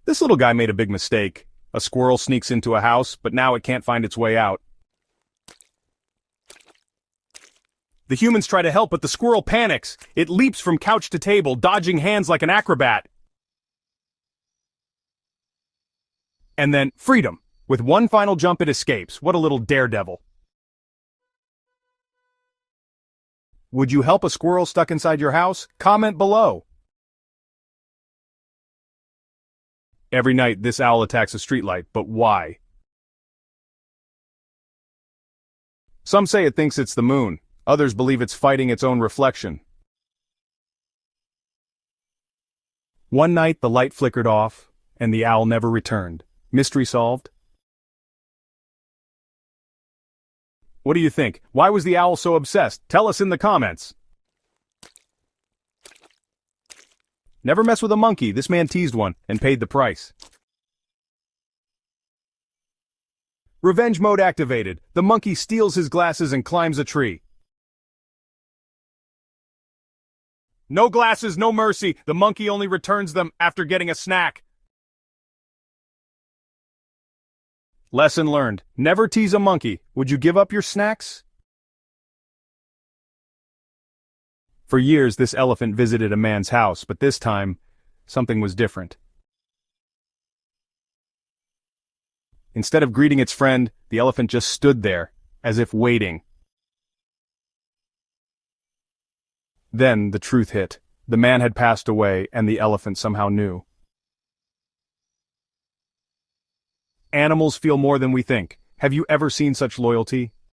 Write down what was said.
This little guy made a big mistake. A squirrel sneaks into a house, but now it can't find its way out. The humans try to help, but the squirrel panics. It leaps from couch to table, dodging hands like an acrobat. And then, freedom. With one final jump, it escapes. What a little daredevil. Would you help a squirrel stuck inside your house? Comment below. Every night, this owl attacks a streetlight, but why? Some say it thinks it's the moon. Others believe it's fighting its own reflection. One night, the light flickered off, and the owl never returned. Mystery solved? What do you think? Why was the owl so obsessed? Tell us in the comments. Never mess with a monkey. This man teased one and paid the price. Revenge mode activated. The monkey steals his glasses and climbs a tree. No glasses, no mercy. The monkey only returns them after getting a snack. Lesson learned. Never tease a monkey. Would you give up your snacks? For years, this elephant visited a man's house, but this time, something was different. Instead of greeting its friend, the elephant just stood there, as if waiting. Then the truth hit. The man had passed away, and the elephant somehow knew. Animals feel more than we think. Have you ever seen such loyalty?